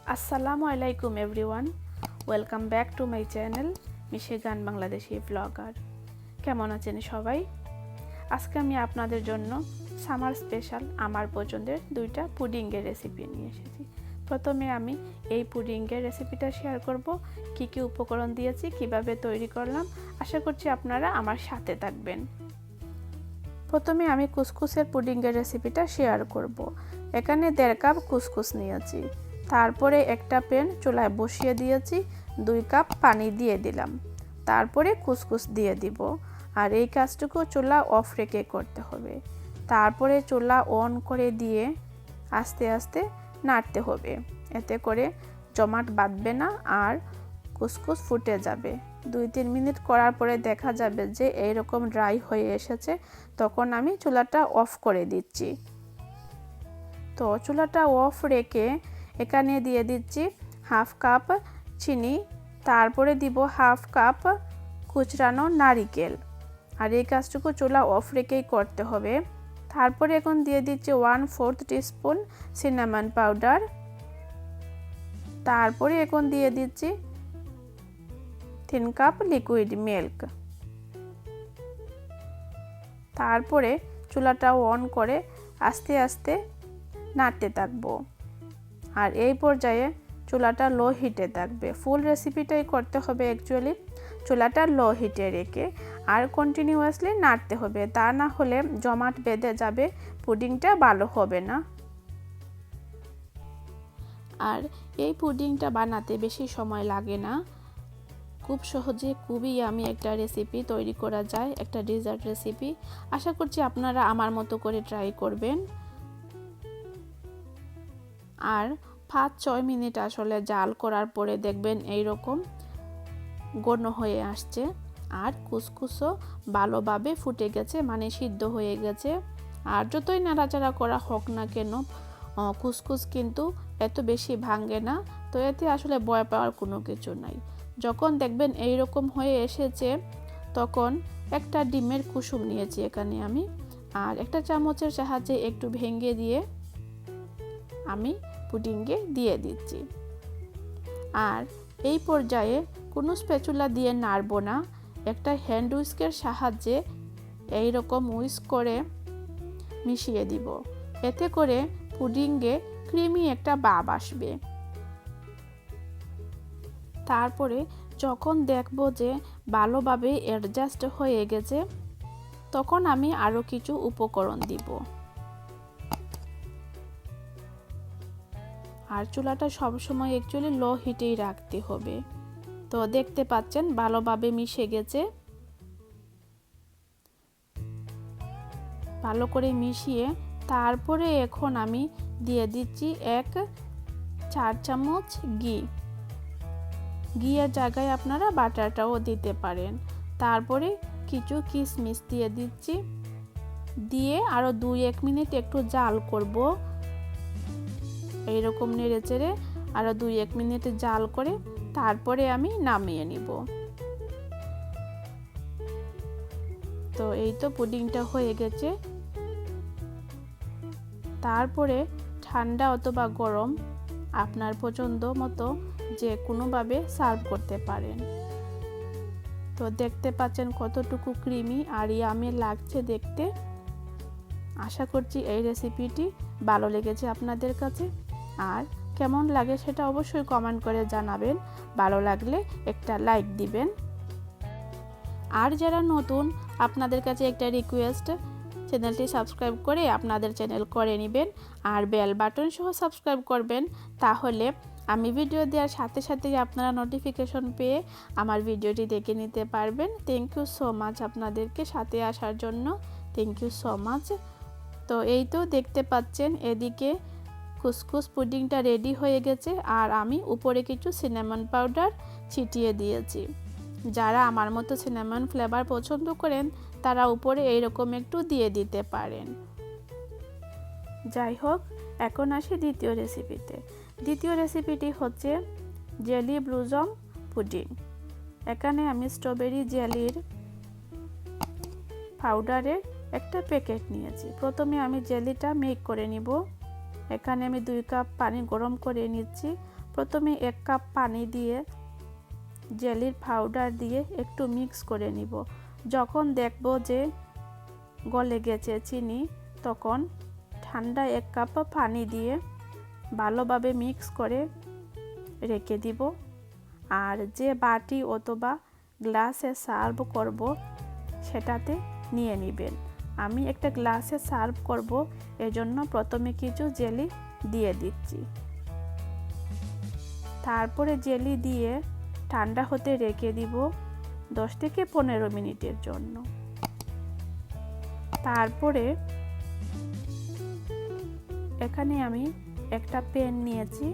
আসসালামু আলাইকুম everyone, welcome back to my channel Michigan Bangladeshi blogger. কেমন আছেন সবাই? আজকে আমি আপনাদের জন্য সামার স্পেশাল আমার পছন্দের দুইটা পুডিংয়ের রেসিপি নিয়ে এসেছি। প্রথমে আমি এই পুডিংয়ের রেসিপিটা শেয়ার করব, কি কি উপকরণ দিয়েছি, কিভাবে তৈরি করলাম। আশা করছি আপনারা আমার সাথে থাকবেন। প্রথমে আমি কুসকুসের পুডিংয়ের রেসিপিটা শেয়ার করব। এখানে 1.5 কাপ কুসকুস নিয়েছি। তারপরে একটা প্যান চুলায় বসিয়ে দিয়েছি, 2 কাপ পানি দিয়ে দিলাম। তারপরে কুসকুস দিয়ে দিব, আর এই কাজটুকু চুলা অফ রেখে করতে হবে। তারপরে চুলা অন করে দিয়ে আস্তে আস্তে নাড়তে হবে, এতে করে জমাট বাঁধবে না আর কুসকুস ফুটে যাবে। 2-3 মিনিট করার পরে দেখা যাবে যে এইরকম ড্রাই হয়ে এসেছে, তখন আমি চুলাটা অফ করে দিচ্ছি। তো চুলাটা অফ রেখে এখানে দিয়ে দিচ্ছি 1/2 কাপ চিনি, তারপরে দিব 1/2 কাপ কুচরানো নারিকেল। আর এই কাজটুকু চুলা অফ রেখেই করতে হবে। তারপরে এখন দিয়ে দিচ্ছি 1/4 টিস্পুন সিনামন পাউডার। তারপরে এখন দিয়ে দিচ্ছি 3 কাপ লিকুইড মিল্ক। তারপরে চুলাটা অন করে আস্তে আস্তে নাড়তে থাকবো। আর এই পর্যায়ে চুলাটা লো হিটে থাকবে। ফুল রেসিপিটাই করতে হবে অ্যাকচুয়ালি চুলাটা লো হিটে রেখে, আর কন্টিনিউয়াসলি নাড়তে হবে, তা না হলে জমাট বেঁধে যাবে, পুডিংটা ভালো হবে না। আর এই পুডিংটা বানাতে বেশি সময় লাগে না, খুব সহজে খুবই ইয়ামি একটা রেসিপি তৈরি করা যায়, একটা ডেজার্ট রেসিপি। আশা করছি আপনারা আমার মতো করে ট্রাই করবেন। আর 5-6 মিনিট আসলে জাল করার পরে দেখবেন এইরকম ঘন হয়ে আসছে, আর কুসকুসও ভালোভাবে ফুটে গেছে, মানে সিদ্ধ হয়ে গেছে। আর যতই নাড়াচাড়া করা হোক না কেন, কুসকুস কিন্তু এত বেশি ভাঙে না, তো এতে আসলে ভয় পাওয়ার কোনো কিছু নাই। যখন দেখবেন এইরকম হয়ে এসেছে, তখন একটা ডিমের কুসুম নিয়েছি এখানে আমি, আর একটা চামচের সাহায্যে একটু ভেঙে দিয়ে আমি পুডিংয়ে দিয়ে দিচ্ছি। আর এই পর্যায়ে কোনো স্প্যাচুলা দিয়ে নাড়বো না, একটা হ্যান্ড উইস্কের সাহায্যে এই রকম উইস্ক করে মিশিয়ে দিব, এতে করে পুডিংয়ে ক্রিমি একটা ভাব আসবে। তারপরে যখন দেখবো যে ভালোভাবে অ্যাডজাস্ট হয়ে গেছে, তখন আমি আরও কিছু উপকরণ দিব। আর চুলাটা সবসময় অ্যাকচুয়ালি লো হিটেই রাখতে হবে। তো দেখতে পাচ্ছেন ভালোভাবে মিশে গেছে। ভালো করে মিশিয়ে তারপরে এখন আমি দিয়ে দিচ্ছি 1/4 চামচ ঘি। ঘিয়ের জায়গায় আপনারা বাটারটাও দিতে পারেন। তারপরে কিছু কিশমিশ দিয়ে দিচ্ছি, দিয়ে আরও 2-1 মিনিট একটু জাল করব। এইরকম নেড়ে চেড়ে আরও 2-1 মিনিট জাল করে তারপরে আমি নামিয়ে নিব। তো এই তো পুডিংটা হয়ে গেছে। তারপরে ঠান্ডা অথবা গরম আপনার পছন্দ মতো যে কোনোভাবে সার্ভ করতে পারেন। তো দেখতে পাচ্ছেন কতটুকু ক্রিমি আর ইয়ামি লাগছে দেখতে। আশা করছি এই রেসিপিটি ভালো লেগেছে আপনাদের কাছে, আর কেমন লাগে সেটা অবশ্যই কমেন্ট করে জানাবেন। ভালো লাগলে একটা লাইক দিবেন। আর যারা নতুন, আপনাদের কাছে একটা রিকোয়েস্ট, চ্যানেলটি সাবস্ক্রাইব করে আপনাদের চ্যানেল করে নেবেন, আর বেল বাটন সহ সাবস্ক্রাইব করবেন, তাহলে আমি ভিডিও দেওয়ার সাথে সাথেই আপনারা নোটিফিকেশন পেয়ে আমার ভিডিওটি দেখে নিতে পারবেন। থ্যাংক ইউ সো মাচ আপনাদেরকে সাথে আসার জন্য, থ্যাংক ইউ সো মাচ। তো এই তো দেখতে পাচ্ছেন এদিকে কুসকুস পুডিংটা রেডি হয়ে গেছে, আর আমি উপরে কিছু সিনামন পাউডার ছিটিয়ে দিয়েছি। যারা আমার মতো সিনামন ফ্লেভার পছন্দ করেন, তারা উপরে এইরকম একটু দিয়ে দিতে পারেন। যাই হোক, এখন আসি দ্বিতীয় রেসিপিতে। দ্বিতীয় রেসিপিটি হচ্ছে জেলি ব্লুজম পুডিং। এখানে আমি স্ট্রবেরি জেলির পাউডারের একটা প্যাকেট নিয়েছি। প্রথমে আমি জেলিটা মেক করে নিব। এখানে আমি 2 কাপ পানি গরম করে নিচ্ছি, প্রথমে 1 কাপ পানি দিয়ে জেলির পাউডার দিয়ে একটু মিক্স করে নিব। যখন দেখব যে গলে গেছে চিনি, তখন ঠান্ডা 1 কাপ পানি দিয়ে ভালোভাবে মিক্স করে রেখে দিব। আর যে বাটি অথবা গ্লাসে সার্ভ করব সেটাতে নিয়ে নেবেন। আমি একটা গ্লাসে সার্ভ করব, এজন্য প্রথমে কিছু জেলি দিয়ে দিচ্ছি। তারপরে জেলি দিয়ে ঠান্ডা হতে রেখে দিব 10 থেকে 15 মিনিটের জন্য। তারপরে এখানে আমি একটা প্যান নিয়েছি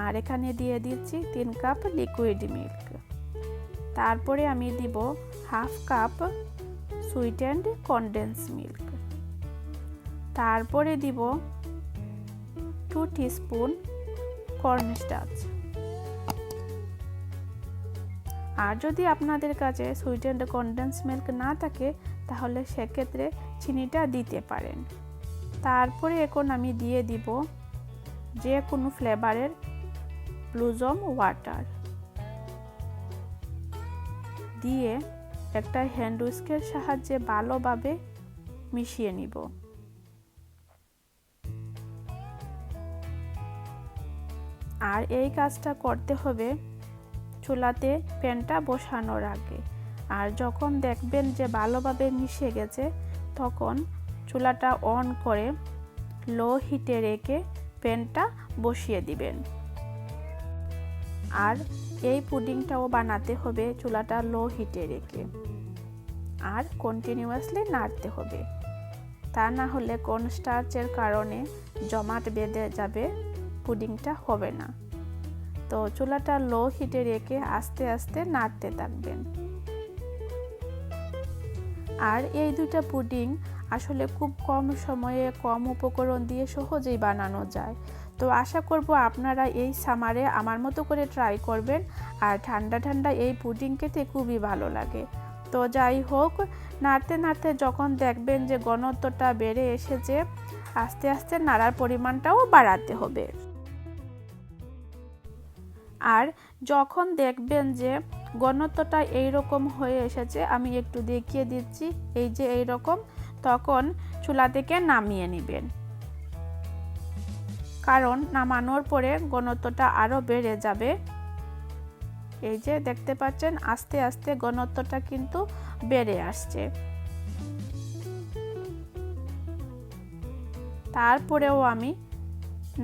আর এখানে দিয়ে দিচ্ছি 3 কাপ লিকুইড মিল্ক। তারপরে আমি দিব 1/2 কাপ সুইটেন্ড কনডেন্স মিল্ক। তারপরে দিব 2 টিস্পুন কর্নস্টার্চ। আর যদি আপনাদের কাছে সুইটেন্ড কনডেন্স মিল্ক না থাকে তাহলে সেক্ষেত্রে চিনিটা দিতে পারেন। তারপরে এখন আমি দিয়ে দিব যে কোনো ফ্লেভারের ব্লুজম ওয়াটার দিয়ে একটা হ্যান্ড হুইস্কের সাহায্যে ভালোভাবে মিশিয়ে নিব। আর এই কাজটা করতে হবে চুলাতে প্যানটা বসানোর আগে। আর যখন দেখবেন যে ভালোভাবে মিশে গেছে তখন চুলাটা অন করে লো হিটে রেখে প্যানটা বসিয়ে দিবেন। আর এই পুডিংটাও বানাতে হবে চুলাটা লো হিটে রেখে, আর কন্টিনিউয়াসলি নাড়তে হবে, তা না হলে কর্নস্টার্চের কারণে জমাট বেঁধে যাবে, পুডিংটা হবে না। তো চুলাটা লো হিটে রেখে আস্তে আস্তে নাড়তে থাকবেন। আর এই দুইটা পুডিং আসলে খুব কম সময়ে কম উপকরণ দিয়ে সহজেই বানানো যায়। তো আশা করব আপনারা এই সামারে আমার মতো করে ট্রাই করবেন। আর ঠান্ডা ঠান্ডা এই পুডিং খেতে খুবই ভালো লাগে। তো যাই হোক, নাড়তে নাড়তে যখন দেখবেন যে ঘনত্বটা বেড়ে এসেছে, আস্তে আস্তে নাড়ার পরিমাণটাও বাড়াতে হবে। আর যখন দেখবেন যে ঘনত্বটা এইরকম হয়ে এসেছে, আমি একটু দেখিয়ে দিচ্ছি, এই যে এইরকম, তখন চুলা থেকে নামিয়ে নেবেন। কারণ নামানোর পরে ঘনত্বটা আরও বেড়ে যাবে। এই যে দেখতে পাচ্ছেন আস্তে আস্তে ঘনত্বটা কিন্তু বেড়ে আসছে। তারপরেও আমি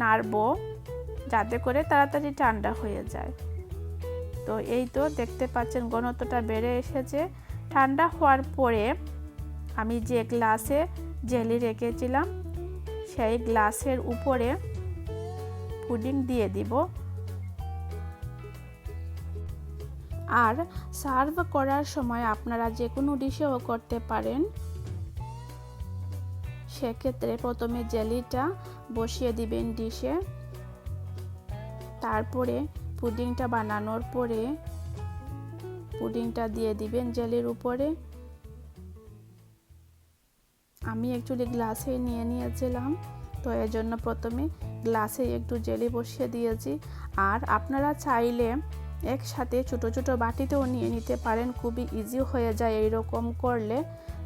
নাড়বো যাতে করে তাড়াতাড়ি ঠান্ডা হয়ে যায়। তো এই তো দেখতে পাচ্ছেন ঘনত্বটা বেড়ে এসেছে। ঠান্ডা হওয়ার পরে আমি যে গ্লাসে জেলি রেখেছিলাম সেই গ্লাসের উপরে পুডিং দিয়ে দিব। আর সার্ভ করার সময় আপনারা যে কোনো ডিশেও করতে পারেন। সেক্ষেত্রে প্রথমে জেলিটা বসিয়ে দিবেন ডিশে, তারপরে পুডিংটা বানানোর পরে পুডিংটা দিয়ে দিবেন জেলির উপরে। আমি অ্যাকচুয়ালি গ্লাসে নিয়ে নিয়েছিলাম, তো এর জন্য প্রথমে গ্লাসে একটু জেলি বসিয়ে দিয়েছি। আর আপনারা চাইলে একসাথে ছোট ছোট বাটিতেও নিয়ে নিতে পারেন, খুবই ইজি হয়ে যায় এইরকম করলে।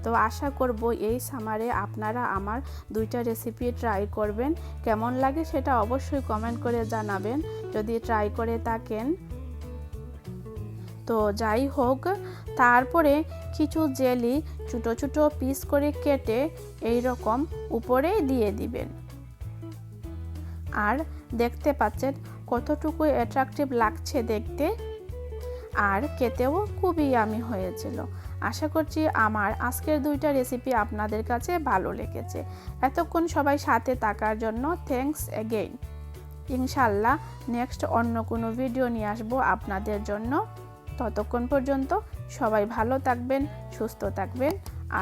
তো আশা করব এই সামারে আপনারা আমার দুইটা রেসিপি ট্রাই করবেন। কেমন লাগে সেটা অবশ্যই কমেন্ট করে জানাবেন যদি ট্রাই করে থাকেন। তো যাই হোক, তারপরে কিছু জেলি ছোট ছোট পিস করে কেটে এই রকম উপরে দিয়ে দিবেন। আর দেখতে পাচ্ছেন কতটুকু অ্যাট্রাকটিভ লাগছে দেখতে, আর খেতেও খুবই ইয়ামি হয়েছিল। আশা করছি আমার আজকের দুইটা রেসিপি আপনাদের কাছে ভালো লেগেছে। এতক্ষণ সবাই সাথে থাকার জন্য থ্যাঙ্কস এগেইন। ইনশাল্লাহ নেক্সট অন্য কোনো ভিডিও নিয়ে আসবো আপনাদের জন্য। ততক্ষণ পর্যন্ত সবাই ভালো থাকবেন, সুস্থ থাকবেন,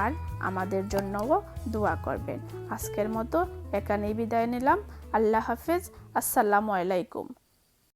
আর আমাদের জন্যও দোয়া করবেন। আজকের মতো এখানেই বিদায় নিলাম। আল্লাহ হাফেজ। আসসালামু আলাইকুম।